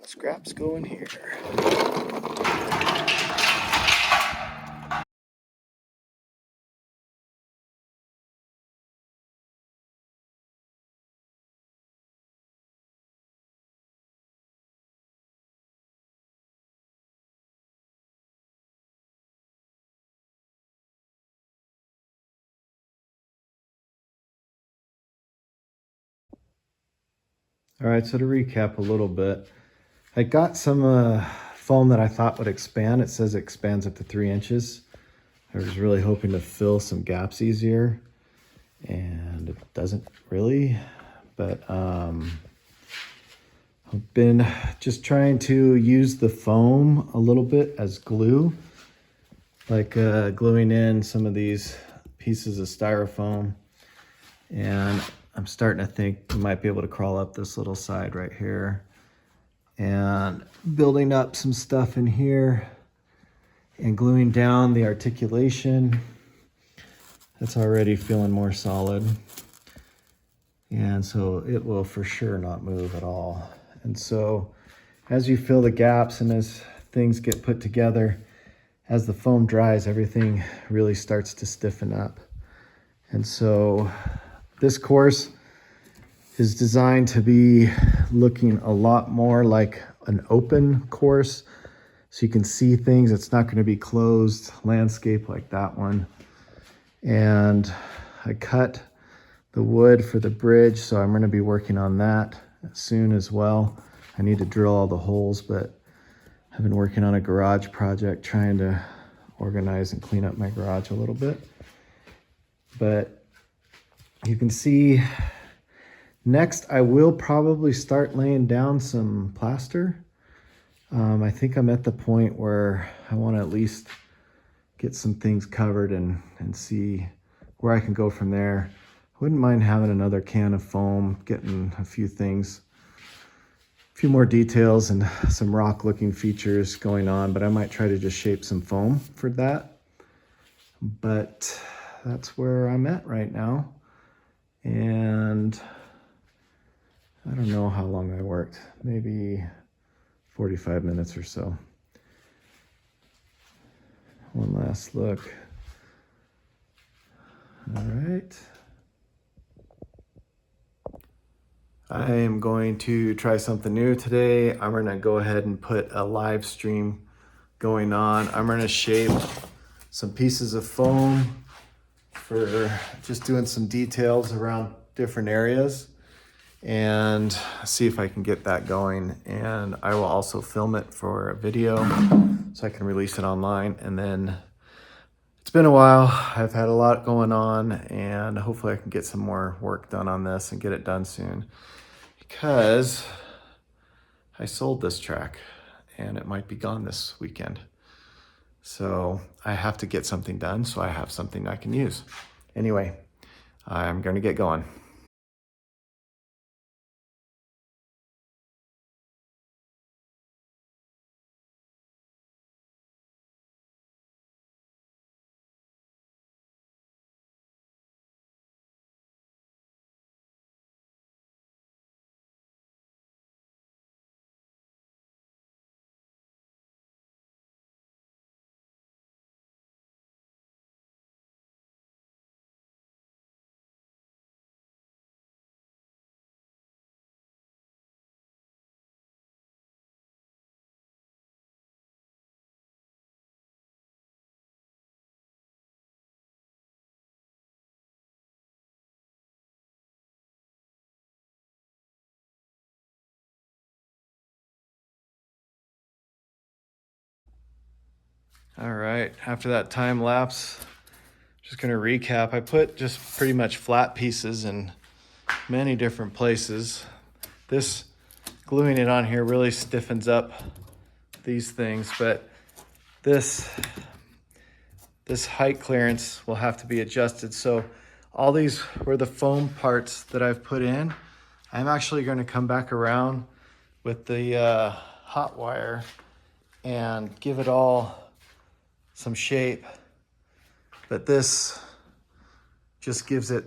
Scraps go in here. All right, so to recap a little bit, I got some foam that I thought would expand. It says it expands up to 3 inches. I was really hoping to fill some gaps easier, and it doesn't really, but I've been just trying to use the foam a little bit as glue, like gluing in some of these pieces of styrofoam, and I'm starting to think we might be able to crawl up this little side right here and building up some stuff in here and gluing down the articulation. That's already feeling more solid. And so it will for sure not move at all. And so as you fill the gaps and as things get put together, as the foam dries, everything really starts to stiffen up. And so this course is designed to be looking a lot more like an open course. So you can see things. It's not going to be closed landscape like that one. And I cut the wood for the bridge, so I'm going to be working on that soon as well. I need to drill all the holes, but I've been working on a garage project, trying to organize and clean up my garage a little bit. But you can see next I will probably start laying down some plaster. I think I'm at the point where I want to at least get some things covered and see where I can go from there. I wouldn't mind having another can of foam, getting a few things, a few more details and some rock looking features going on, but I might try to just shape some foam for that. But that's where I'm at right now. And I don't know how long I worked, maybe 45 minutes or so. One last look. All right. I am going to try something new today. I'm gonna go ahead and put a live stream going on. I'm gonna shape some pieces of foam for just doing some details around different areas and see if I can get that going. And I will also film it for a video so I can release it online. And then it's been a while. I've had a lot going on, and hopefully I can get some more work done on this and get it done soon, because I sold this track and it might be gone this weekend. So I have to get something done so I have something I can use. Anyway, I'm going to get going. All right, after that time lapse, just gonna recap. I put just pretty much flat pieces in many different places. This gluing it on here really stiffens up these things, but this height clearance will have to be adjusted. So all these were the foam parts that I've put in. I'm actually gonna come back around with the hot wire and give it all some shape, but this just gives it,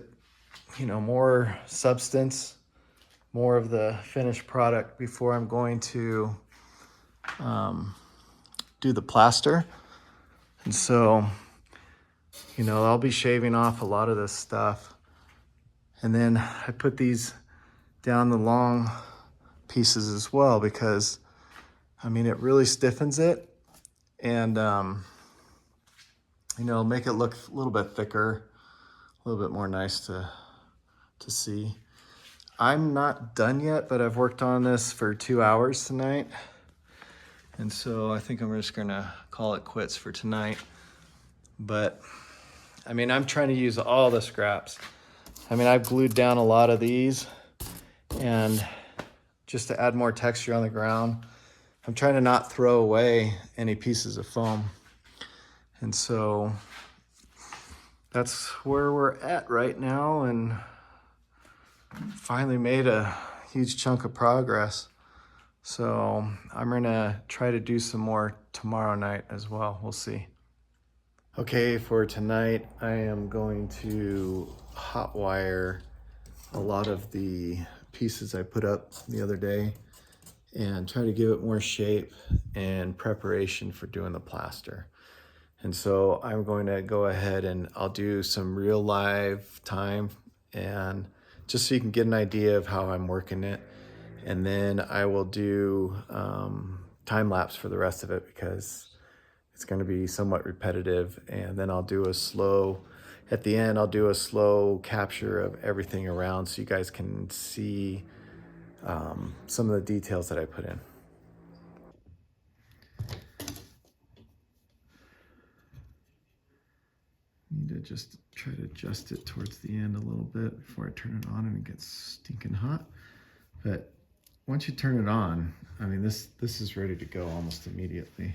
more substance, more of the finished product before I'm going to do the plaster. And so, you know, I'll be shaving off a lot of this stuff. And then I put these down the long pieces as well because, I mean, it really stiffens it and, you know, make it look a little bit thicker, a little bit more nice to see. I'm not done yet, but I've worked on this for 2 hours tonight. And so I think I'm just gonna call it quits for tonight. But I mean, I'm trying to use all the scraps. I mean, I've glued down a lot of these and just to add more texture on the ground. I'm trying to not throw away any pieces of foam. And so that's where we're at right now, and finally made a huge chunk of progress. So I'm gonna try to do some more tomorrow night as well. We'll see. Okay, for tonight, I am going to hot wire a lot of the pieces I put up the other day and try to give it more shape and preparation for doing the plaster. And so I'm going to go ahead and I'll do some real live time, and just so you can get an idea of how I'm working it. And then I will do time lapse for the rest of it because it's going to be somewhat repetitive. And then I'll do a slow, at the end, I'll do a slow capture of everything around so you guys can see some of the details that I put in. Need to just try to adjust it towards the end a little bit before I turn it on and it gets stinking hot. But once you turn it on, I mean, this is ready to go almost immediately.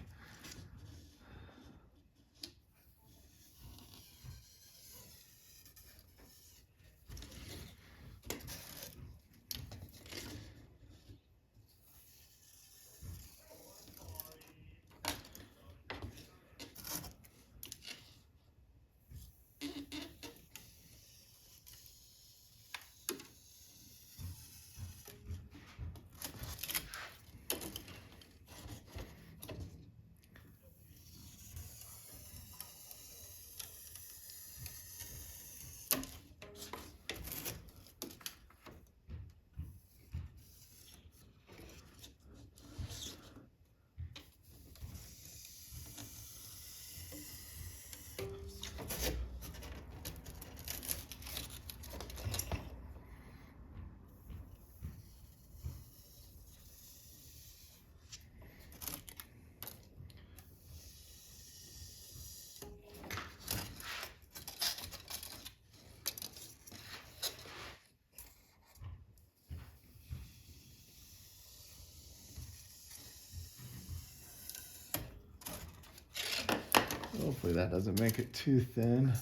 Hopefully that doesn't make it too thin.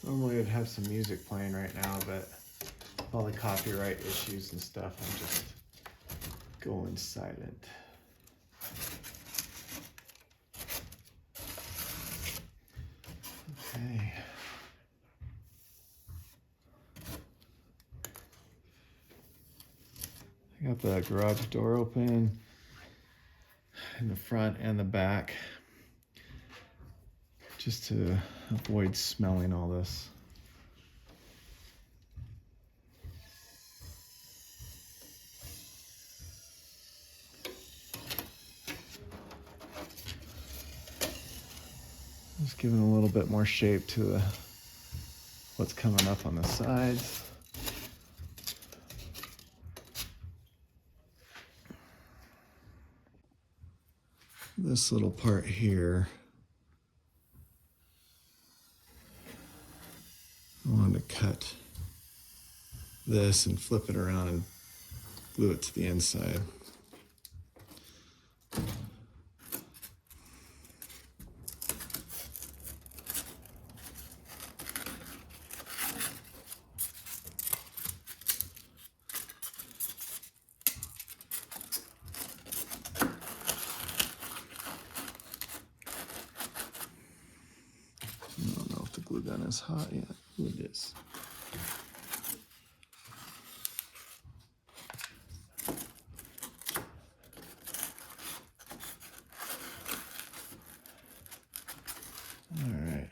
Normally I'd have some music playing right now, but all the copyright issues and stuff, I'm just going silent. Okay. I got the garage door open in the front and the back, just to avoid smelling all this. Just giving a little bit more shape to what's coming up on the sides. This little part here, I wanted to cut this and flip it around and glue it to the inside. glue gun is hot yet. Ooh, it is. All right.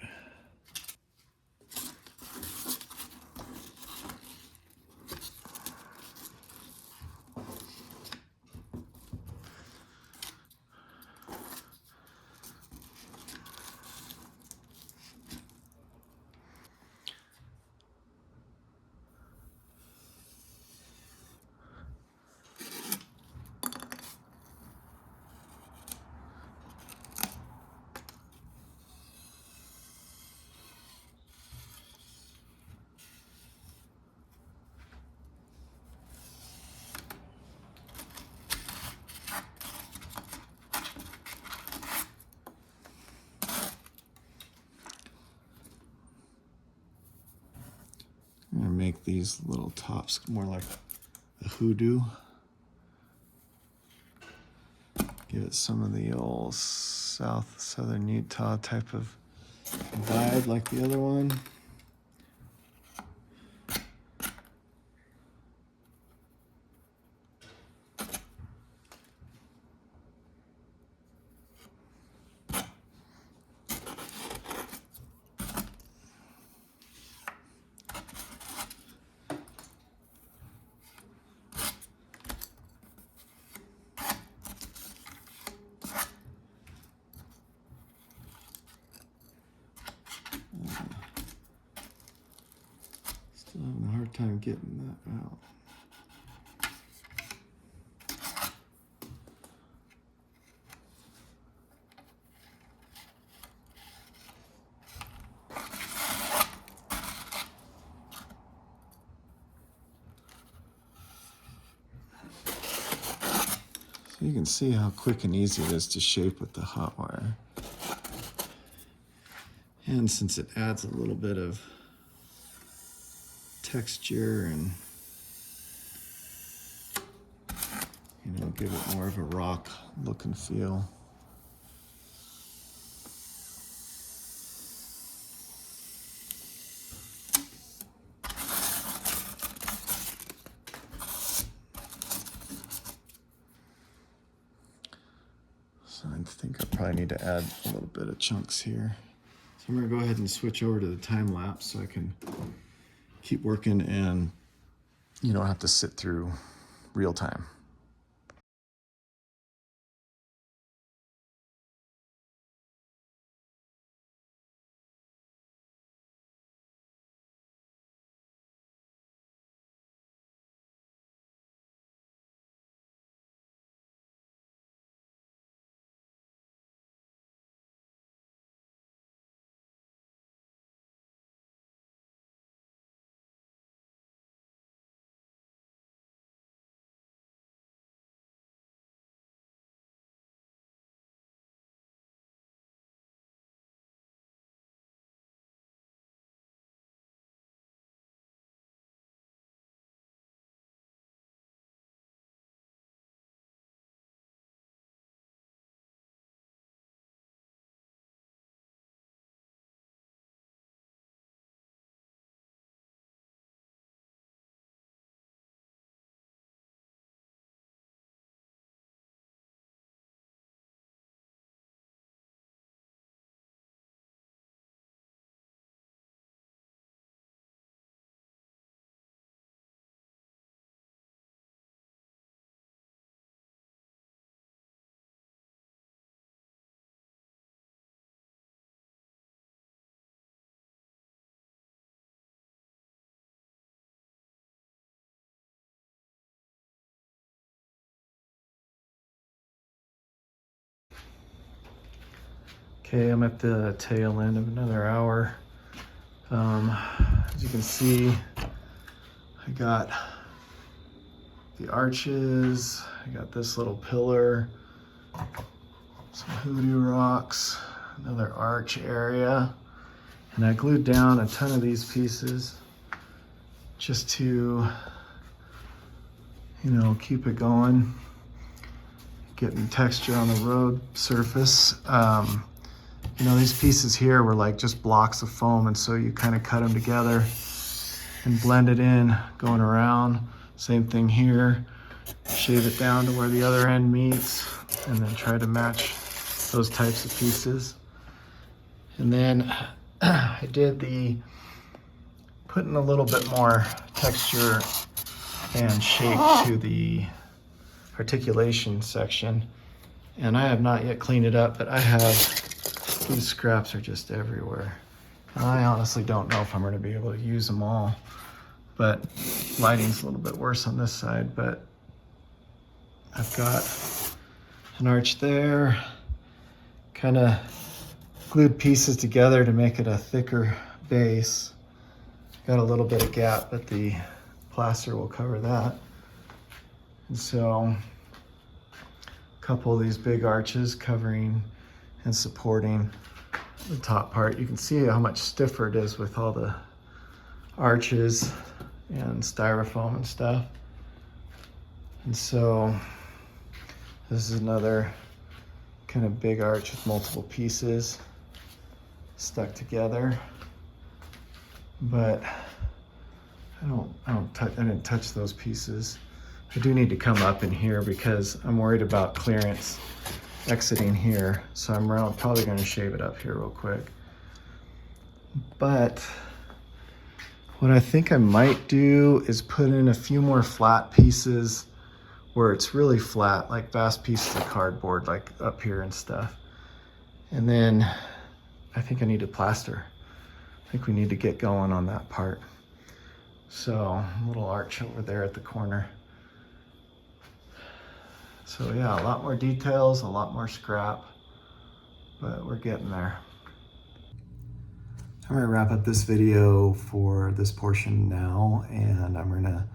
I'm gonna make these little tops more like a hoodoo. Give it some of the old southern Utah type of vibe like the other one. Still having a hard time getting that out. So you can see how quick and easy it is to shape with the hot wire. And since it adds a little bit of texture and, give it more of a rock look and feel. So I think I probably need to add a little bit of chunks here. So I'm gonna go ahead and switch over to the time lapse so I can keep working and you don't have to sit through real time. Okay, I'm at the tail end of another hour. As you can see, I got the arches, I got this little pillar, some hoodoo rocks, another arch area, and I glued down a ton of these pieces just to, keep it going, getting texture on the road surface. you know, these pieces here were like just blocks of foam, and so you kind of cut them together and blend it in going around. Same thing here. Shave it down to where the other end meets, and then try to match those types of pieces. And then I did the putting a little bit more texture and shape to the articulation section. And I have not yet cleaned it up, but I have, these scraps are just everywhere. And I honestly don't know if I'm going to be able to use them all, but lighting's a little bit worse on this side. But I've got an arch there, kind of glued pieces together to make it a thicker base. Got a little bit of gap, but the plaster will cover that. And so a couple of these big arches covering and supporting the top part. You can see how much stiffer it is with all the arches and styrofoam and stuff. And so this is another kind of big arch with multiple pieces stuck together. But I didn't touch those pieces. I do need to come up in here because I'm worried about clearance exiting here. So I'm probably going to shave it up here real quick. But what I think I might do is put in a few more flat pieces where it's really flat, like vast pieces of cardboard, like up here and stuff. And then I think I need to plaster. I think we need to get going on that part. So a little arch over there at the corner. So yeah, a lot more details, a lot more scrap, but we're getting there. I'm gonna wrap up this video for this portion now, and I'm gonna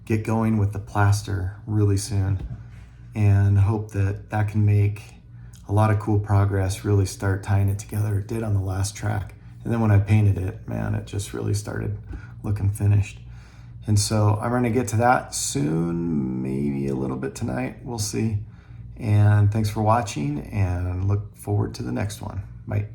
get going with the plaster really soon and hope that that can make a lot of cool progress, really start tying it together. It did on the last track. And then when I painted it, man, it just really started looking finished. And so I'm gonna get to that soon, maybe a little bit tonight, we'll see. And thanks for watching, and look forward to the next one. Bye.